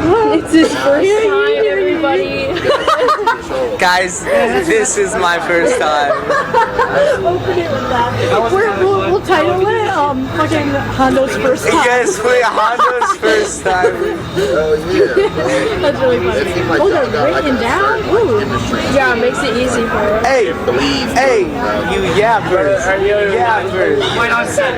It's his first time, everybody. Guys, this is my first time. Open it with that. We'll title it fucking Hondo's first time. Yes, wait, Hondo's first time. That's really funny. Oh, they're written down? Ooh. Yeah, it makes it easy for us. Hey, you yappers. Why not set?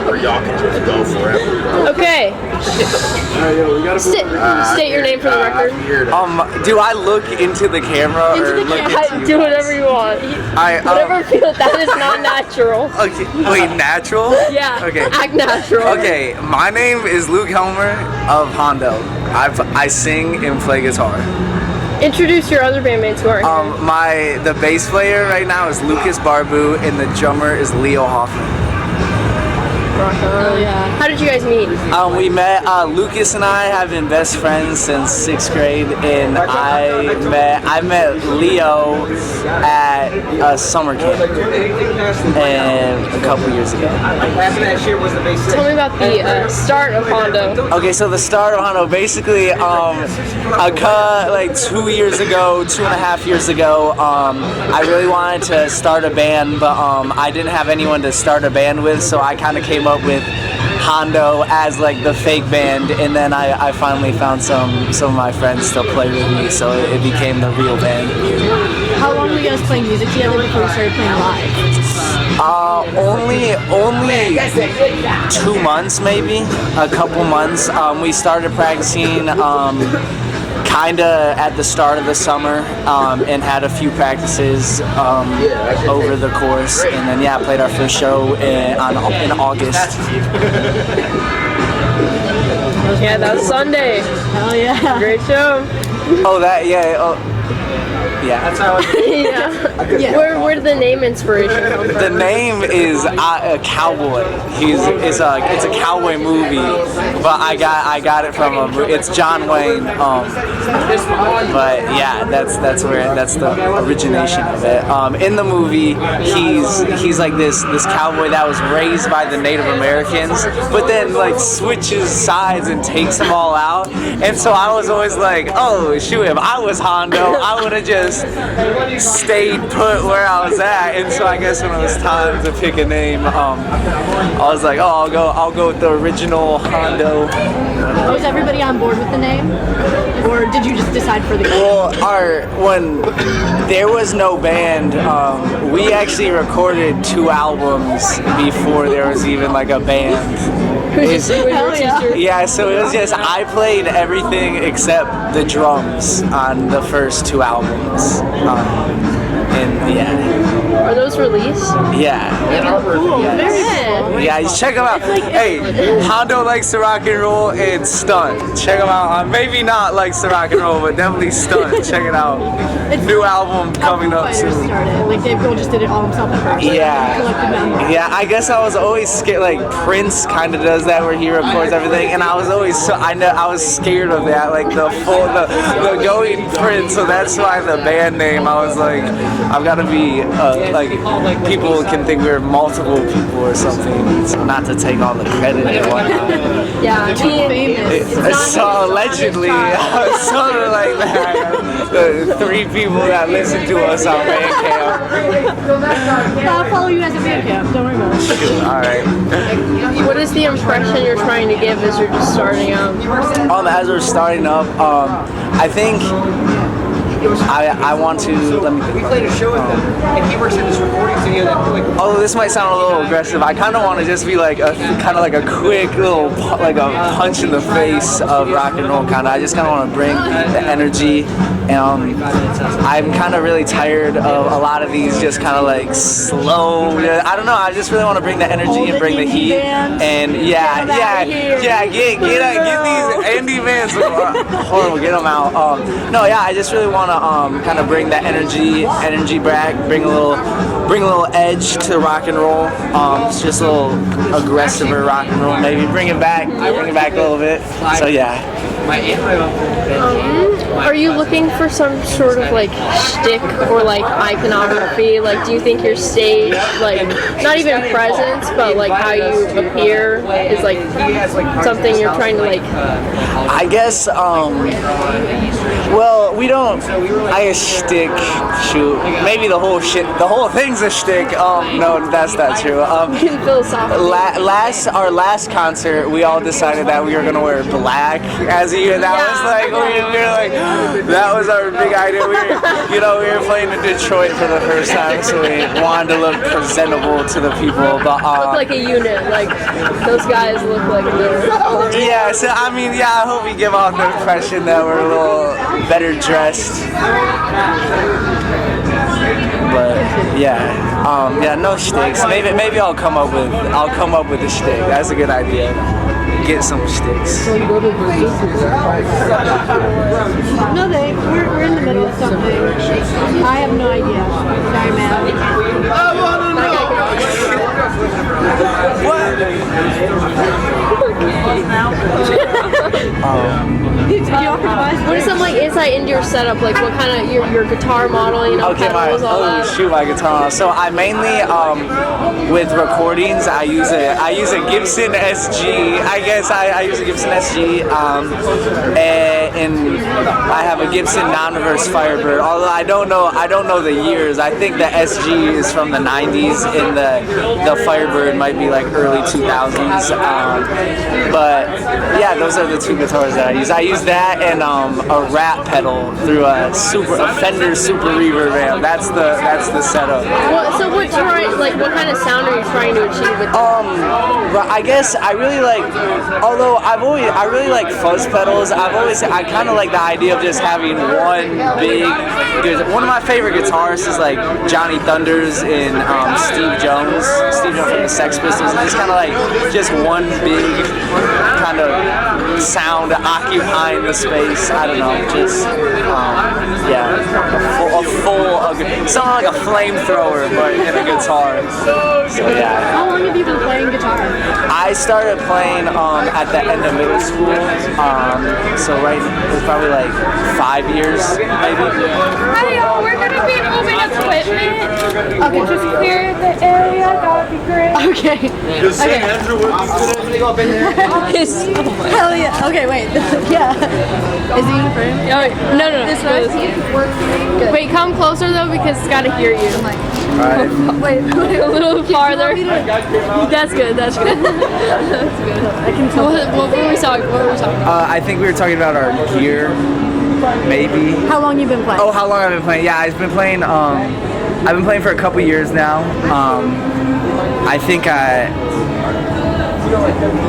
Where y'all can just go forever. Okay. State your name for the record. Do I look into the camera or look into you? Do whatever you want. Whatever feels, that is not natural. Okay, wait, natural? Yeah. Okay. Act natural. Okay, my name is Luke Helmer of Hondo. I sing and play guitar. Introduce your other bandmates who are here. The bass player right now is Lucas Barbu and the drummer is Leo Hoffman. Oh yeah. How did you guys meet? We met, Lucas and I have been best friends since 6th grade, and I met Leo at a summer camp and a couple years ago. Tell me about the start of Hondo. Okay, so the start of Hondo, basically, like 2 years ago, 2.5 years ago, I really wanted to start a band, but I didn't have anyone to start a band with, so I kind of came up with Hondo as like the fake band, and then I finally found some of my friends still play with me, so it became the real band. How long were you guys playing music together before you started playing live? Only 2 months, maybe a couple months. We started practicing kinda at the start of the summer, and had a few practices over the course, and then played our first show in August. Yeah, that was Sunday. Hell yeah. Great show. Oh, that, yeah. Oh. Yeah. That's how Yeah. Where did the name inspiration come from? The name is a cowboy. It's a cowboy movie, but I got it from it's John Wayne. But yeah, that's the origination of it. In the movie, he's like this cowboy that was raised by the Native Americans, but then like switches sides and takes them all out. And so I was always like, oh shoot, if I was Hondo, I would have just stayed put where I was at. And so I guess when it was time to pick a name, I was like, oh, I'll go with the original Hondo. Was everybody on board with the name, or did you just decide for the name? Well, when there was no band, we actually recorded 2 albums before there was even like a band. Yeah, so it was just I played everything except the drums on the first 2 albums. And yeah. Are those released? Yeah. Cool. Very cool. Yeah, you check them out. Hey, Hondo likes to rock and roll and stunt. Check them out. Maybe not likes to rock and roll, but definitely stunt. Check it out. New album coming up soon. Like Dave Grohl just did it all himself at first. Yeah. Yeah, I guess I was always scared. Like Prince kind of does that where he records everything, and I was always I was scared of that, like the going Prince. So that's why the band name. I was like, I've got to be like people can think we're multiple people or something. So not to take all the credit and whatnot. Yeah, too famous. So allegedly, sort of like that. The 3 people that listen to us on Bandcamp. I'll follow you guys at Bandcamp. Don't worry about it. All right. What is the impression you're trying to give as you're just starting out? As we're starting up, I think I want to. Let me think. We played a show with him, and he works in this recording studio that like. Oh, this might sound a little aggressive. I kind of want to just be like a kind of like a quick little like a punch in the face of rock and roll. Kind of. I just kind of want to bring the energy. I'm kind of really tired of a lot of these just kind of like slow. I don't know. I just really want to bring the energy and bring the heat. And get these indie bands horrible. Get them out. No, yeah. I just really want to kind of bring that energy back, bring a little edge to rock and roll. It's just a little aggressiver rock and roll, maybe bring it back a little bit. So yeah. Are you looking for some sort of like shtick or like iconography? Like, do you think your stage, like, not even presence, but like how you appear is like something you're trying to like? I guess, well, we don't, I guess shtick, shoot, maybe the whole thing's a shtick. No, that's not true. Philosophical. Our last concert, we all decided that we were gonna wear black as a unit. That was like, we were like, that was our big idea. We were playing in Detroit for the first time, so we wanted to look presentable to the people. But look like a unit, like those guys look like they're. Yeah, so I mean, yeah, I hope we give off the impression that we're a little better dressed. But yeah, no shticks. Maybe I'll come up with a shtick. That's a good idea. Get some sticks. No, we're in the middle of something. I have no idea. Sorry, man. What is some like insight into your setup? Like what kind of your guitar model? Okay, pedals, all that? my guitar. So I mainly with recordings I use a Gibson SG. I guess I use a Gibson SG, and I have a Gibson non-reverse Firebird. Although I don't know the years. I think the SG is from the 90s, and the Firebird might be like early 2000s. But yeah, those are the two guitars that I use. I use that and a rat pedal through a Fender Super Reverb amp. That's the setup. So what kind of sound are you trying to achieve with I guess I really like, although I really like fuzz pedals. I kind of like the idea of just having one of my favorite guitarists is like Johnny Thunders and Steve Jones from the Sex Pistols. It's just kind of like just one big kind of sound occupying the space. I don't know, just something like a flamethrower, but in a guitar. So yeah. How long have you been playing guitar? I started playing at the end of middle school. So it's probably like 5 years, maybe. Hi y'all, we're gonna be moving equipment. Okay, just Clear the area, that would be great. okay. Just say Andrew would be good. Hell yeah. Okay, wait. Yeah. Is he in frame? No. This way. Good. Wait, come closer though because it's gotta hear you. Alright. Wait. A little farther. That's good. That's good. I can tell. What were we talking? I think we were talking about our gear, maybe. How long you been playing? Oh, how long I've been playing? Yeah, I've been playing for a couple years now. I think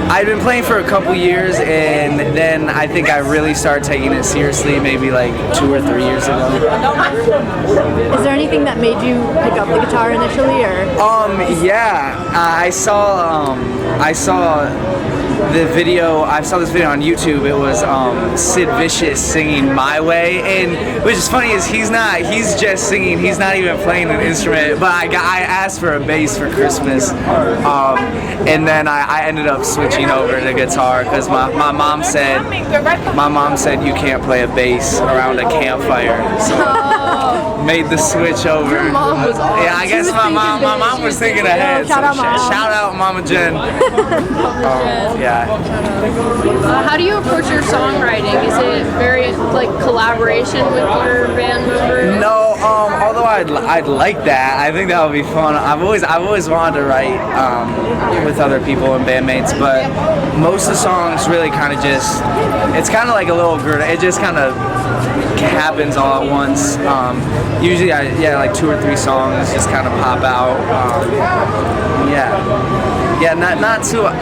I've been playing for a couple years, and then I think I really started taking it seriously maybe like 2 or 3 years ago. Is there anything that made you pick up the guitar initially, or? I saw the video. I saw this video on YouTube. It was Sid Vicious singing "My Way," and which is funny is he's just singing. He's not even playing an instrument. But I asked for a bass for Christmas, and then I ended up switching over to guitar because my mom said you can't play a bass around a campfire. So made the switch over. Your mom was awesome. Yeah, I guess my mom was thinking ahead. Shout out, Mom. Shout out Mama Jen. Yeah. How do you approach your songwriting? Is it very like collaboration with your band members? No, although I'd like that. I think that would be fun. I've always wanted to write with other people and bandmates, but most of the songs really kind of just, it's kind of like a little grenade. It just kind of happens all at once. Usually like 2 or 3 songs just kind of pop out.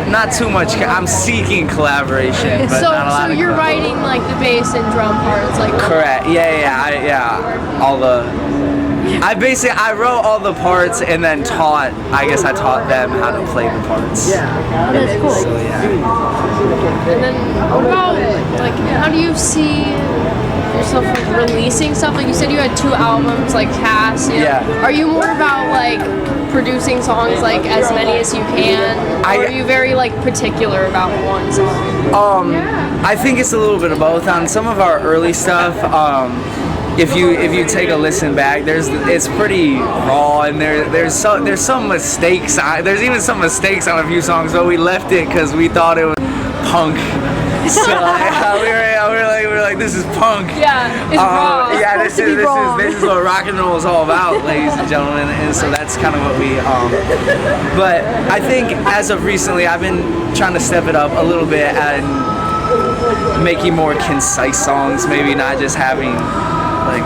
Not too much. I'm seeking collaboration, but So not a lot of you're writing like the bass and drum parts, like correct. All the. I wrote all the parts and then taught them how to play the parts. That's cool. So yeah. And then what about like how do you see yourself like releasing stuff? Like you said, you had 2 albums, like Cass. You know? Yeah. Are you more about like producing songs like as many as you can, or are you very like particular about one song? I think it's a little bit of both. On some of our early stuff, if you take a listen back, it's pretty raw, and there's some mistakes. There's even some mistakes on a few songs, but we left it because we thought it was punk. So we were like, this is punk. Yeah, it's raw. Yeah, this is what rock and roll is all about, ladies and gentlemen. And so that's kind of what we. But I think as of recently, I've been trying to step it up a little bit and making more concise songs. Maybe not just having like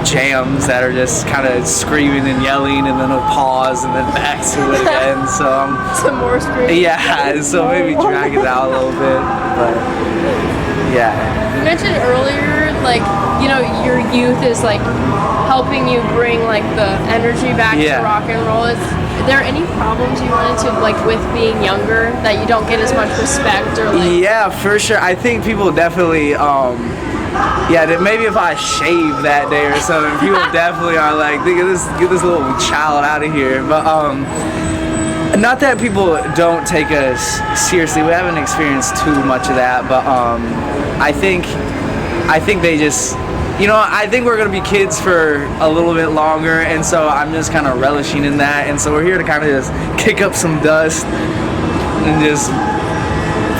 jams that are just kind of screaming and yelling and then a pause and then back to it again. So some more screaming. yeah, so maybe drag it out a little bit, but yeah. You mentioned earlier, like, you know, your youth is like helping you bring like the energy back to rock and roll. Are there any problems you run into like with being younger that you don't get as much respect or like? Yeah, for sure. I think people definitely maybe if I shave that day or something, people definitely are like, get this little child out of here. But not that people don't take us seriously. We haven't experienced too much of that, but I think they just, you know, I think we're gonna be kids for a little bit longer, and so I'm just kind of relishing in that. And so we're here to kind of just kick up some dust and just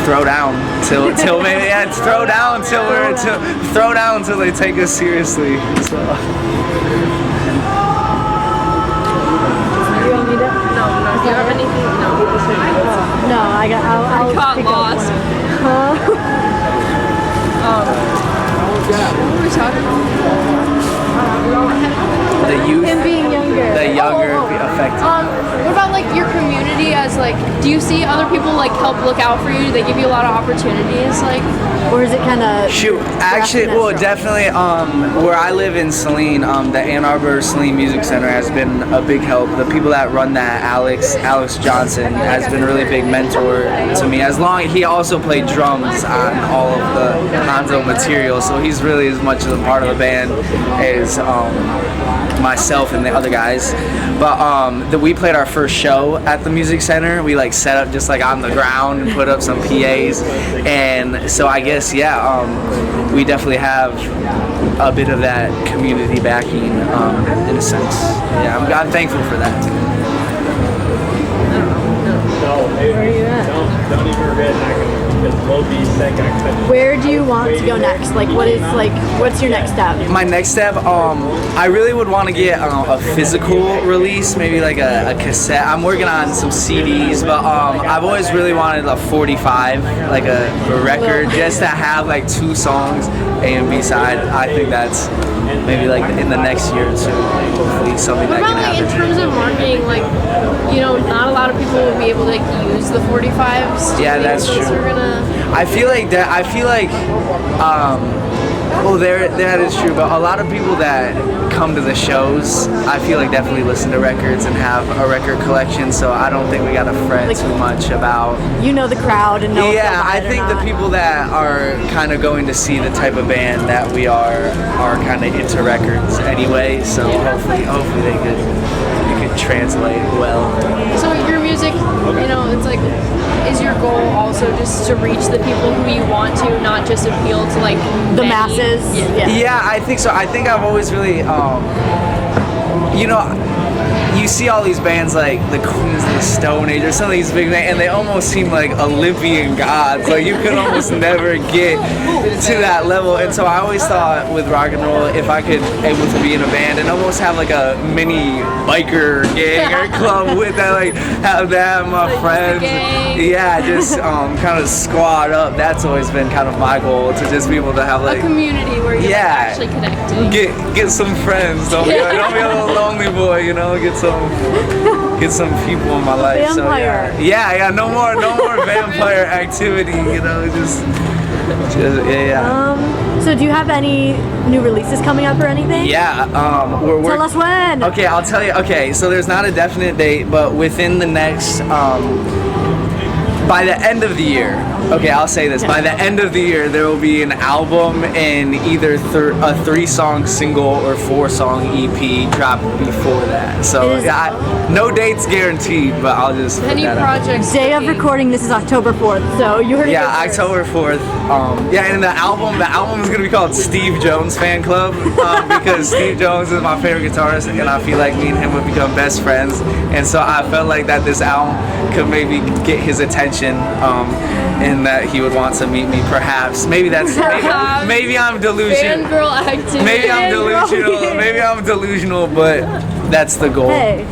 throw down till maybe throw down until they take us seriously. So. No. Do you have anything? No. No, I'll got pick lost. Up What were we talking about? The youth. Him being younger. The younger affected. What about like your community as like, do you see other people like help look out for you? Do they give you a lot of opportunities like? Or is it kind of? Shoot, actually, well, definitely. Where I live in Saline, the Ann Arbor Saline Music Center has been a big help. The people that run that, Alex Johnson, has been a really big mentor to me. He also played drums on all of the HONDO material, so he's really as much of a part of the band as myself and the other guys. But we played our first show at the music center. We like set up just like on the ground and put up some PAs, and so I guess we definitely have a bit of that community backing in a sense. Yeah, I'm thankful for that. Where are you at? Don't even regret that. Where do you want to go next? Like, what's your next step? My next step, I really would want to get a physical release, maybe like a cassette. I'm working on some CDs, but I've always really wanted a 45, like a record, just to have like 2 songs, A and B side. I think that's maybe like in the next year or two, hopefully something that can happen. In terms of marketing, like, you know, not a lot of people will be able to like use the 45s. Yeah, that's true. I feel like well, that is true, but a lot of people that come to the shows, I feel like definitely listen to records and have a record collection, so I don't think we gotta fret too much about. You know the crowd and know. Yeah, I think the people that are kind of going to see the type of band that we are kind of into records anyway, so hopefully they could translate well. So your music, you know, it's like, is your goal also just to reach the people who you want to, not just appeal to like the masses? Yeah, I think so. I think I've always really, you know, you see all these bands like the Queens of the Stone Age or some of these big bands, and they almost seem like Olympian gods. Like you could almost never get to that level. And so I always thought with rock and roll, if I could able to be in a band and almost have like a mini biker gang or club with that, like have my friends, yeah, just kind of squad up. That's always been kind of my goal, to just be able to have like a community where you're actually connected. Get some friends. Don't be a little lonely boy, you know. Get some people in my life. Vampire. So yeah, no more vampire activity, you know, just yeah. So do you have any new releases coming up or anything? Yeah, tell us when. Okay, I'll tell you. Okay, so there's not a definite date, but within the next by the end of the year, okay, I'll say this. By the end of the year, there will be an album and either a 3-song single or 4-song EP dropped before that. So no dates guaranteed, but I'll just Any projects? Day of recording, this is October 4th, so you heard it here first. October 4th. And the album is gonna be called Steve Jones Fan Club because Steve Jones is my favorite guitarist, and I feel like me and him would become best friends. And so I felt like that this album could maybe get his attention, and that he would want to meet me. Perhaps, maybe maybe I'm delusional. Fangirl activity. Maybe I'm delusional. Maybe I'm delusional, but that's the goal. Hey,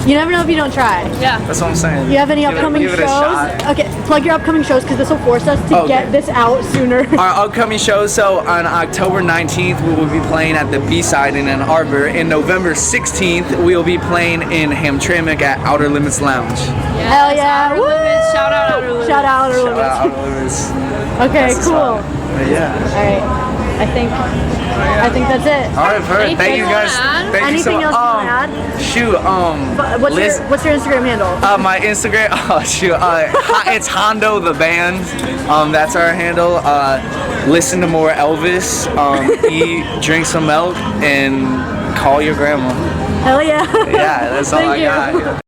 you never know if you don't try. Yeah. That's what I'm saying. You have any upcoming give it a shows? shot. Okay, plug your upcoming shows because this will force us to get this out sooner. Our upcoming shows, so on October 19th, we will be playing at the B-Side in Ann Arbor. In November 16th, we will be playing in Hamtramck at Outer Limits Lounge. Hell yeah. Outer Limits. Shout out Outer Limits. Shout out Outer Shout Limits. out Outer Limits. Okay, That's cool. But yeah. Alright, I think that's it. All right, perfect. Thank you guys. Thank you so Anything else much. you want to add? Shoot. What's your Instagram handle? My Instagram. Oh shoot. It's Hondo the band. That's our handle. Listen to more Elvis. Eat, drink some milk, and call your grandma. Hell yeah. Yeah, that's all Thank I you. got.